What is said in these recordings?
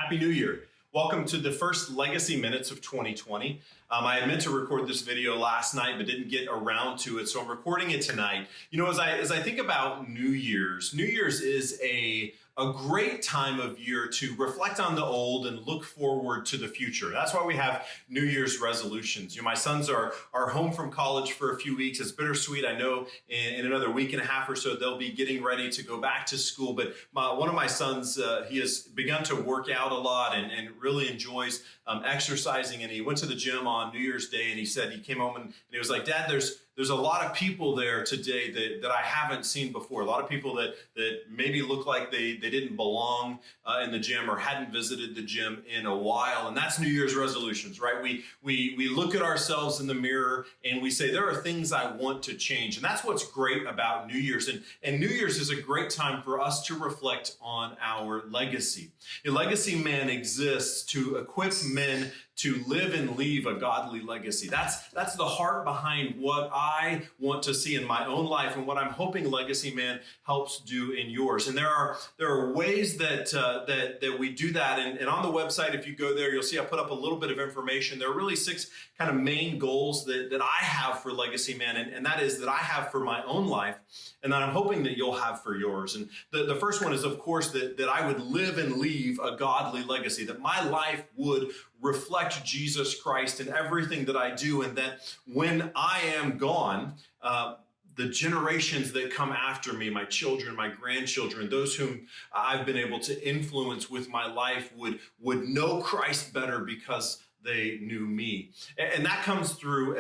Happy New Year. Welcome to the first Legacy Minutes of 2020. I had meant to record this video last night, but didn't get around to it, so I'm recording it tonight. You know, as I think about New Year's is a great time of year to reflect on the old and look forward to the future. That's why we have New Year's resolutions. You know, my sons are home from college for a few weeks. It's bittersweet. I know in another week and a half or so, they'll be getting ready to go back to school. But one of my sons, he has begun to work out a lot and really enjoys exercising. And he went to the gym on New Year's Day, and he said he came home and he was like, "Dad, there's a lot of people there today that I haven't seen before. A lot of people that maybe look like they didn't belong in the gym or hadn't visited the gym in a while." And that's New Year's resolutions, right? We look at ourselves in the mirror and we say, there are things I want to change. And that's what's great about New Year's. And New Year's is a great time for us to reflect on our legacy. LegacyMan exists to equip men to live and leave a godly legacy. That's the heart behind what I want to see in my own life and what I'm hoping LegacyMan helps do in yours. And there are ways that we do that. And on the website, if you go there, you'll see I put up a little bit of information. There are really 6 kind of main goals that I have for LegacyMan, and that is that I have for my own life, and that I'm hoping that you'll have for yours. And the first one is, of course, that I would live and leave a godly legacy, that my life would reflect Jesus Christ in everything that I do, and that when I am gone, the generations that come after me, my children, my grandchildren, those whom I've been able to influence with my life would know Christ better because they knew me. And that comes through,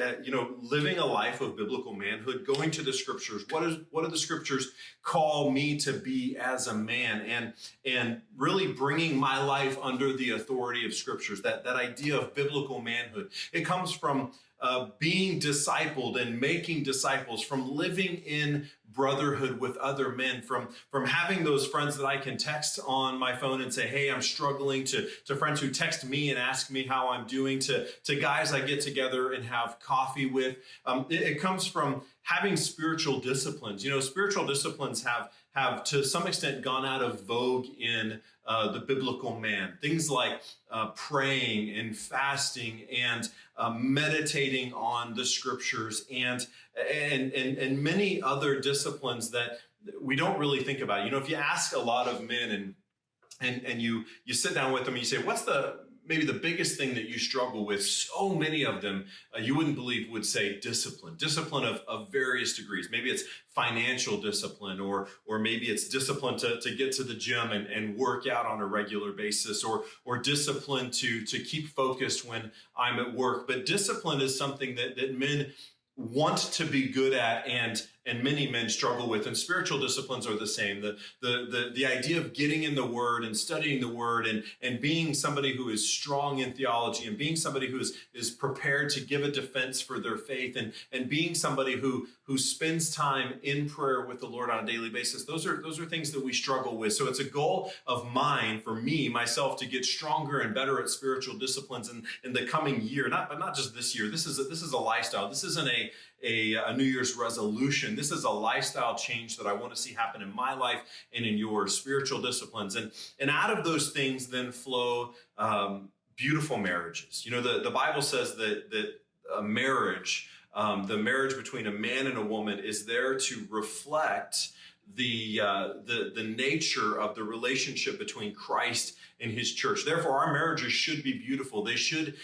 living a life of biblical manhood, going to the scriptures. What do the scriptures call me to be as a man? And really bringing my life under the authority of scriptures, that idea of biblical manhood. It comes from being discipled and making disciples, from living in brotherhood with other men, from having those friends that I can text on my phone and say, "Hey, I'm struggling," to friends who text me and ask me how I'm doing, to guys I get together and have coffee with. It comes from having spiritual disciplines. You know, spiritual disciplines have to some extent gone out of vogue in the biblical man. Things like praying and fasting and meditating on the scriptures and many other disciplines that we don't really think about. You know, if you ask a lot of men and you sit down with them and you say, "What's maybe the biggest thing that you struggle with?" So many of them, you wouldn't believe, would say discipline of various degrees. Maybe it's financial discipline, or maybe it's discipline to get to the gym and work out on a regular basis, or discipline to keep focused when I'm at work. But discipline is something that men want to be good at, and many men struggle with. And spiritual disciplines are the same. The idea of getting in the Word and studying the Word and being somebody who is strong in theology, and being somebody who is prepared to give a defense for their faith, and being somebody who spends time in prayer with the Lord on a daily basis. Those are things that we struggle with. So it's a goal of mine, for myself, to get stronger and better at spiritual disciplines in the coming year. But not just this year. This is a lifestyle. This isn't a New Year's resolution. This is a lifestyle change that I want to see happen in my life and in yours. Spiritual disciplines, and out of those things then flow beautiful marriages. You know, the Bible says that a marriage, the marriage between a man and a woman, is there to reflect the nature of the relationship between Christ and his church. Therefore, our marriages should be beautiful. They should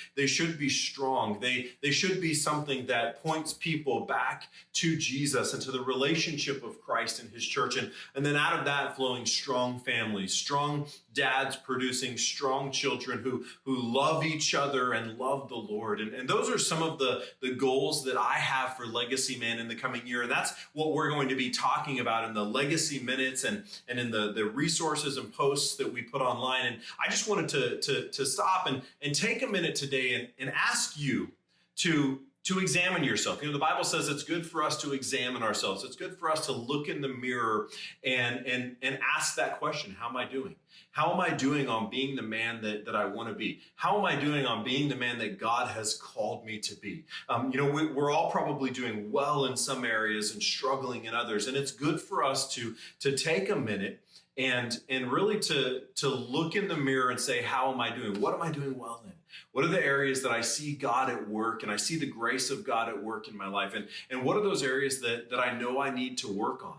be strong. They should be something that points people back to Jesus and to the relationship of Christ and his church. And then out of that flowing strong families, strong dads producing strong children who love each other and love the Lord. And those are some of the goals that I have for LegacyMan in the coming year. And that's what we're going to be talking about in the Legacy Minutes and in the resources and posts that we put online. And I just wanted to stop and take a minute today and ask you to examine yourself. You know, the Bible says it's good for us to examine ourselves. It's good for us to look in the mirror and ask that question: how am I doing? How am I doing on being the man that I want to be? How am I doing on being the man that God has called me to be? We're all probably doing well in some areas and struggling in others. And it's good for us to take a minute and really to look in the mirror and say, how am I doing? What am I doing well in? What are the areas that I see God at work and I see the grace of God at work in my life? And what are those areas that I know I need to work on?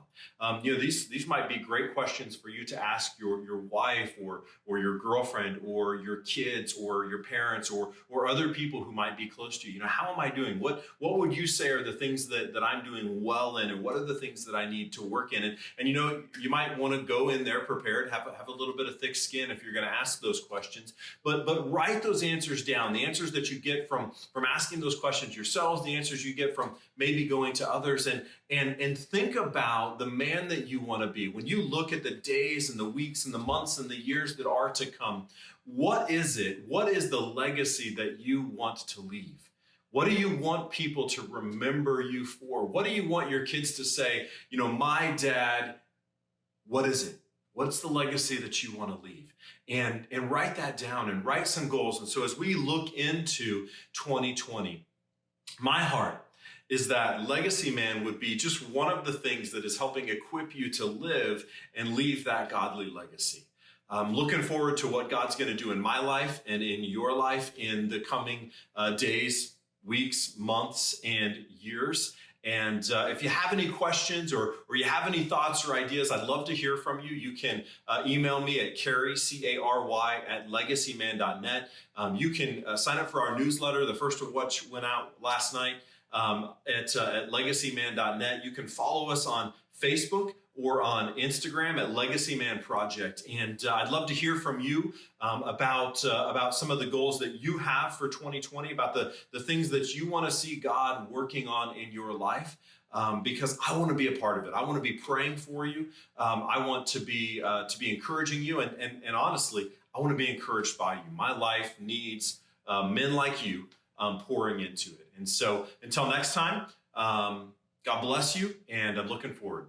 These might be great questions for you to ask your wife or your girlfriend or your kids or your parents or other people who might be close to you. How am I doing? What would you say are the things that I'm doing well in, and what are the things that I need to work in? And you might want to go in there prepared, have a little bit of thick skin if you're going to ask those questions, but write those answers down, the answers that you get from asking those questions yourselves, the answers you get from maybe going to others, and think about the man that you want to be. When you look at the days and the weeks and the months and the years that are to come, what is it? What is the legacy that you want to leave? What do you want people to remember you for? What do you want your kids to say? My dad, what is it? What's the legacy that you want to leave? And write that down and write some goals. And so as we look into 2020, my heart is that LegacyMan would be just one of the things that is helping equip you to live and leave that godly legacy. I'm looking forward to what God's going to do in my life and in your life in the coming days, weeks, months, and years. And if you have any questions or you have any thoughts or ideas, I'd love to hear from you. You can email me at Cary, C-A-R-Y, at legacyman.net. You can sign up for our newsletter, the first of which went out last night at legacyman.net. You can follow us on Facebook or on Instagram at LegacyMan Project. And I'd love to hear from you about some of the goals that you have for 2020, about the things that you want to see God working on in your life, because I want to be a part of it. I want to be praying for you. I want to be encouraging you. And honestly, I want to be encouraged by you. My life needs men like you pouring into it. And so until next time, God bless you, and I'm looking forward.